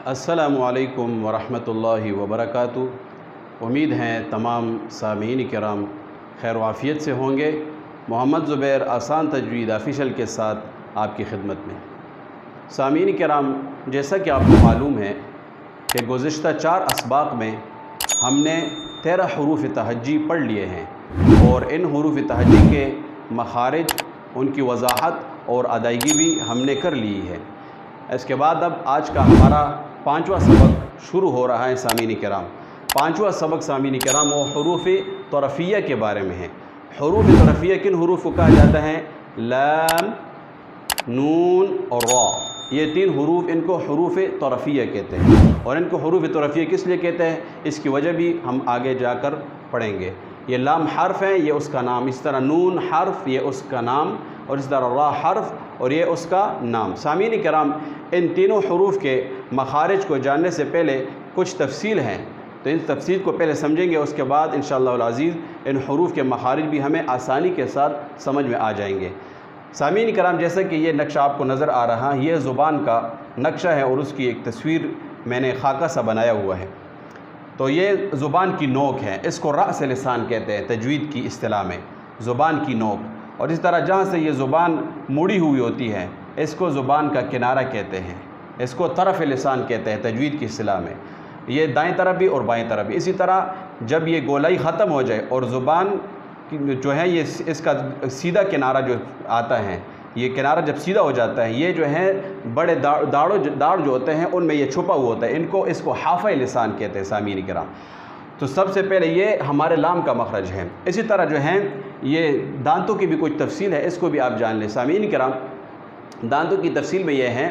अस्सलामुअलैकुम वरहमतुल्लाहि वबरकातुहू। उम्मीद हैं तमाम सामीन किराम खैर वाफ़ियत से होंगे। मोहम्मद ज़ुबैर आसान तजवीद ऑफ़िशियल के साथ आपकी खिदमत में। सामीन किराम, जैसा कि आपको मालूम है कि गुज़िश्ता 4 असबाक़ में हमने 13 हुरूफ़ तहज्जी पढ़ लिए हैं और इन हुरूफ़ तहज्जी के मखारिज, उनकी वज़ाहत और अदायगी भी हमने कर ली है। इसके बाद अब आज का हमारा 5वां सबक शुरू हो रहा है। सामीन किराम, 5वां सबक सामीन किराम वो हुरूफ़ तरफ़िया के बारे में है। हुरूफ़ तरफ़िया किन हुरूफ़ को कहा जाता है? लाम, नून और रा, ये 3 हुरूफ़, इनको हुरूफ़ तरफ़िया कहते हैं। और इनको हुरूफ़ तरफ़िया किस लिए कहते हैं, इसकी वजह भी हम आगे जाकर पढ़ेंगे। ये लाम हर्फ है, ये उसका नाम, इस तरह नून हर्फ, ये उसका नाम, और इस तरह रा हर्फ और ये उसका नाम। सामीन किराम, इन तीनों हुरूफ़ के मखारिज को जानने से पहले कुछ तफसील हैं, तो इन तफसील को पहले समझेंगे। उसके बाद इंशाअल्लाह अज़ीज़ इन हुरूफ़ के मखारिज भी हमें आसानी के साथ समझ में आ जाएंगे। सामीन किराम, जैसा कि ये नक्शा आपको नज़र आ रहा है, ये ज़ुबान का नक्शा है और उसकी एक तस्वीर मैंने खाका सा बनाया हुआ है। तो ये ज़ुबान की नोक है, इसको रअस लिसान कहते हैं तजवीद की इस्तिलाह में, ज़ुबान की नोक। और इस तरह जहाँ से ये ज़ुबान मुड़ी हुई होती है, इसको ज़ुबान का किनारा कहते हैं, इसको तरफ़ लिसान कहते हैं तजवीद की इस्तिलाह में। ये दाएं तरफ भी और बाएं तरफ भी। इसी तरह जब ये गोलाई ख़त्म हो जाए और ज़ुबान जो है ये इसका सीधा किनारा जो आता है, ये किनारा जब सीधा हो जाता है, ये जो है बड़े दाढ़ जो होते हैं उनमें ये छुपा हुआ होता है, इसको हाफ़े लिसान कहते हैं सामीन किराम। तो सबसे पहले ये हमारे लाम का मखरज है। इसी तरह जो है ये दांतों की भी कुछ तफसील है, इसको भी आप जान लें सामीन किराम। दांतों की तफसील में ये है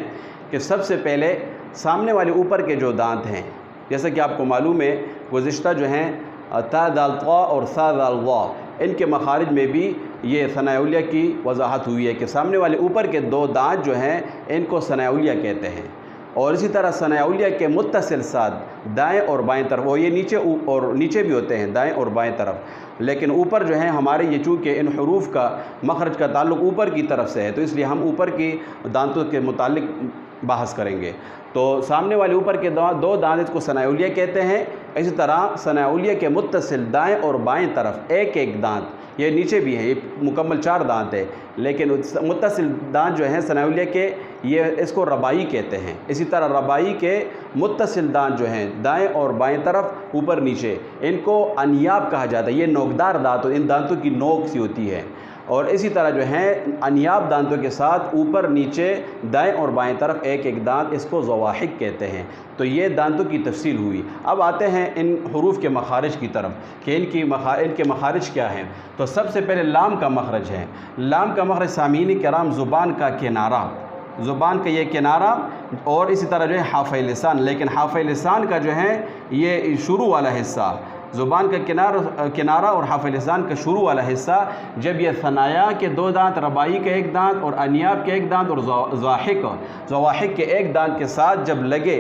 कि सबसे पहले सामने वाले ऊपर के जो दांत हैं, जैसा कि आपको मालूम है गुज़िश्ता जो हैं ता दाल ता और सा दाल वा, इनके मखारिज में भी ये सनाउलिया की वजाहत हुई है कि सामने वाले ऊपर के 2 दांत जो हैं इनको सनाउलिया कहते हैं। और इसी तरह सनाउलिया के मुत्तसिल साथ दाएं और बाएं तरफ, और ये नीचे और नीचे भी होते हैं दाएं और बाएं तरफ, लेकिन ऊपर जो है हमारे ये चूँकि इन हुरूफ़ का मखरज का ताल्लुक़ ऊपर की तरफ से है, तो इसलिए हम ऊपर की दांतों के मुतालिक बहस करेंगे। तो सामने वाले ऊपर के 2 दांत इसको सनाउलिया कहते हैं। इसी तरह सनाउलिया के मुत्तसिल दाएं और बाएं तरफ एक दांत, ये नीचे भी है, ये मुकम्मल 4 दांत है, लेकिन मुत्तसिल दांत जो हैं सनाउलिया के, ये इसको रबाई कहते हैं। इसी तरह रबाई के मुत्तसिल दांत जो हैं दाएं और बाएं तरफ ऊपर नीचे, इनको अनियाब कहा जाता है। ये नोकदार दांत, इन दांतों की नोक सी होती है। और इसी तरह जो हैं अनियाब दांतों के साथ ऊपर नीचे दाएं और बाएं तरफ एक दांत, इसको ज़वाहिक कहते हैं। तो ये दांतों की तफसील हुई। अब आते हैं इन हुरूफ़ के मखारिज की तरफ कि इनके मखारिज क्या हैं। तो सबसे पहले लाम का मखरज है। लाम का मखरज सामीन किराम ज़ुबान का किनारा, ज़ुबान का ये किनारा, और इसी तरह जो है हाफ़े लिसान, लेकिन हाफ़े लिसान का जो है ये शुरू वाला हिस्सा, ज़ुबान का किनारा और हाफ़े लिसान का शुरू वाला हिस्सा, जब ये सनाया के 2 दांत, रबाई के 1 दांत और अनियाब के 1 दांत और ज़वाहिक के 1 दांत के साथ जब लगे,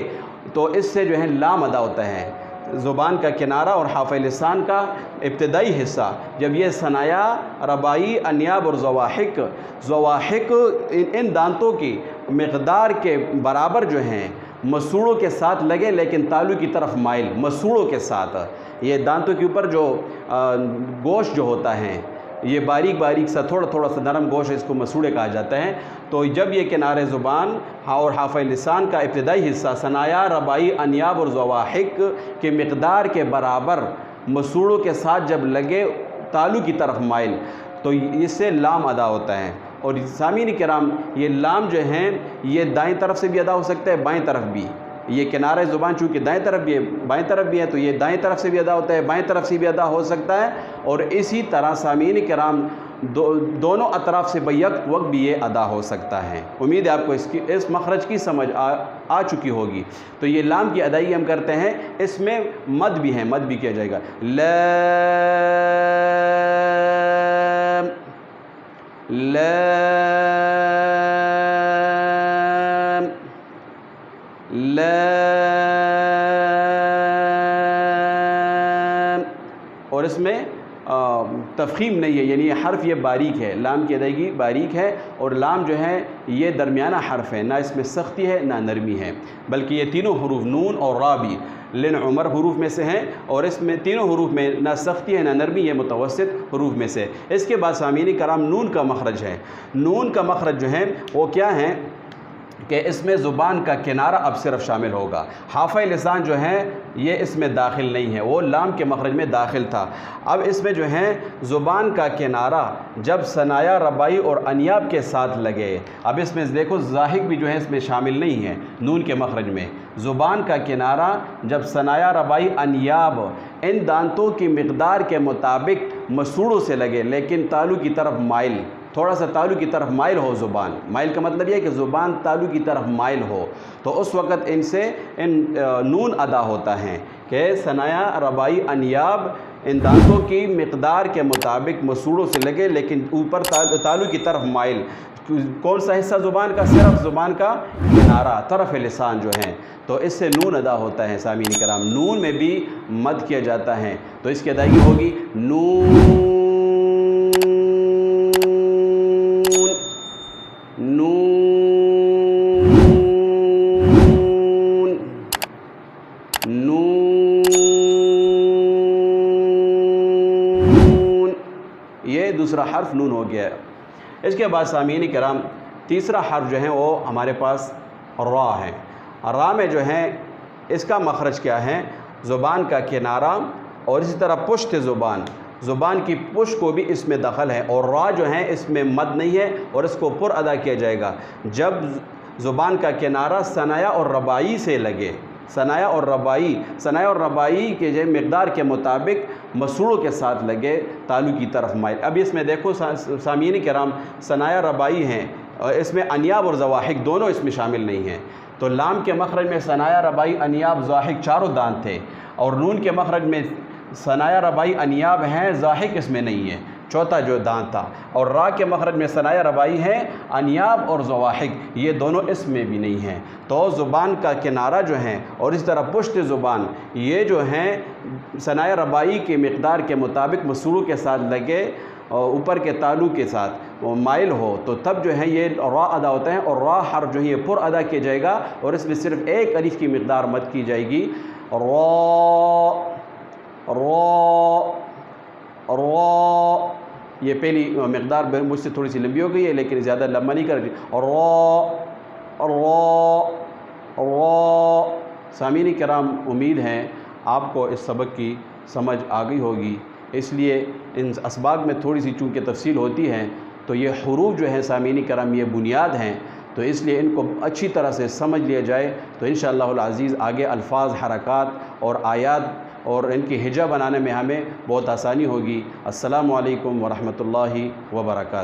तो इससे जो है लाम अदा होता है। ज़ुबान का किनारा और हाफ़े लिसान का इब्तदाई हिस्सा, जब ये सनाया, रबाई, अनियाब और ज़वाहिक इन दांतों की मिक़दार के बराबर जो हैं मसूड़ों के साथ लगे, लेकिन तालू की तरफ माइल, मसूड़ों के साथ, ये दांतों के ऊपर जो गोश्त जो होता है, ये बारीक सा थोड़ा सा नरम गोश्त, इसको मसूड़े कहा जाता है। तो जब ये किनारे ज़ुबान और हाफ़े लिसान का इब्तदाई हिस्सा सनाया, रबाई, अनियाब और ज़वाहिक के मिक़दार के बराबर मसूड़ों के साथ जब लगे, तालू की तरफ माइल, तो इससे लाम अदा होता है। और सामीन किराम, ये लाम जो हैं ये दाएं तरफ से भी अदा हो सकता है, बाएं तरफ भी। ये किनारे ज़ुबान चूँकि दाएं तरफ भी है, बाएं तरफ भी है, तो ये दाएं तरफ से भी अदा होता है, बाएं तरफ से भी अदा हो सकता है। और इसी तरह सामीन किराम दोनों अतराफ़ से बैक वक्त भी ये अदा हो सकता है। उम्मीद है आपको इस मखरज की समझ आ चुकी होगी। तो ये लाम की अदायगी हम करते हैं, इसमें मद भी है, मद भी किया जाएगा। और इसमें تفخیم نہیں ہے، یعنی یہ حرف یہ باریک ہے، لام کی ادائیگی باریک ہے، اور لام جو ہے یہ درمیانہ حرف ہے، نہ اس میں سختی ہے نہ نرمی ہے، بلکہ یہ تینوں حروف نون اور را بھی لن عمر حروف میں سے ہیں، اور اس میں تینوں حروف میں نہ سختی ہے نہ نرمی، یہ متوسط حروف میں سے۔ اس کے بعد سامعین کرام نون کا مخرج ہے۔ نون کا مخرج جو ہے وہ کیا ہے کہ اس میں زبان کا کنارہ اب صرف شامل ہوگا، حافہ لسان جو ہے یہ اس میں داخل نہیں ہے، وہ لام کے مخرج میں داخل تھا۔ اب اس میں جو ہے زبان کا کنارہ جب ثنایا ربائی اور انیاب کے ساتھ لگے، اب اس میں دیکھو ضاحک بھی جو ہے اس میں شامل نہیں ہے نون کے مخرج میں۔ زبان کا کنارہ جب ثنایا ربائی انیاب ان دانتوں کی مقدار کے مطابق مسوڑوں سے لگے، لیکن تالو کی طرف مائل، تھوڑا سا تالو کی طرف مائل ہو زبان، مائل کا مطلب یہ ہے کہ زبان تالو کی طرف مائل ہو، تو اس وقت ان سے نون ادا ہوتا ہے کہ ثنایا ربائی انیاب ان دانتوں کی مقدار کے مطابق مسوڑوں سے لگے، لیکن اوپر تالو کی طرف مائل۔ کون سا حصہ زبان کا؟ صرف زبان کا کنارہ، طرف لسان جو ہے، تو اس سے نون ادا ہوتا ہے۔ سامعین کرام نون میں بھی مد کیا جاتا ہے، تو اس کی ادائیگی ہوگی نون یہ دوسرا حرف نون ہو گیا۔ اس کے بعد سامعین کرام تیسرا حرف جو ہے وہ ہمارے پاس را ہے۔ را میں جو ہے اس کا مخرج کیا ہے؟ زبان کا کنارہ اور اسی طرح پشت زبان کی پشت کو بھی اس میں دخل ہے، اور را جو ہے اس میں مد نہیں ہے اور اس کو پر ادا کیا جائے گا جب زبان کا کنارہ ثنایا اور ربائی سے لگے، ثنایا اور ربائی کے جو مقدار کے مطابق مسوڑوں کے ساتھ لگے، تالو کی طرف مائل۔ اب اس میں دیکھو سامعین کرام ثنایا ربائی ہیں، اور اس میں انیاب اور ضواحک دونوں اس میں شامل نہیں ہیں، تو لام کے مخرج میں ثنایا ربائی انیاب ضواحک چاروں دانت تھے، اور نون کے مخرج میں ثنایا ربائی انیاب ہیں، ضاحک اس میں نہیں ہے، چوتھا جو دانت تھا، اور را کے مخرج میں ثنایا ربائی ہیں، انیاب اور ضواحک یہ دونوں اس میں بھی نہیں ہیں، تو زبان کا کنارہ جو ہے اور اس طرح پشت زبان یہ جو ہیں ثنایا ربائی کی مقدار کے مطابق مسوڑوں کے ساتھ لگے اور اوپر کے تالو کے ساتھ وہ مائل ہو، تو تب جو ہے یہ را ادا ہوتا ہے، اور را حرف جو ہے یہ پر ادا کیا جائے گا، اور اس میں صرف ایک الف کی مقدار مد کی جائے گی، را یہ پہلی مقدار مجھ سے تھوڑی سی لمبی ہو گئی ہے، لیکن زیادہ لمبا نہیں کر رہی، را۔ سامعین کرام امید ہے آپ کو اس سبق کی سمجھ آ گئی ہوگی، اس لیے ان اسباق میں تھوڑی سی چونکہ تفصیل ہوتی ہے، تو یہ حروف جو ہیں سامعین کرام یہ بنیاد ہیں، تو اس لیے ان کو اچھی طرح سے سمجھ لیا جائے تو انشاءاللہ العزیز آگے الفاظ، حرکات اور آیات اور ان کی ہجا بنانے میں ہمیں بہت آسانی ہوگی۔ السلام علیکم ورحمۃ اللہ وبرکاتہ۔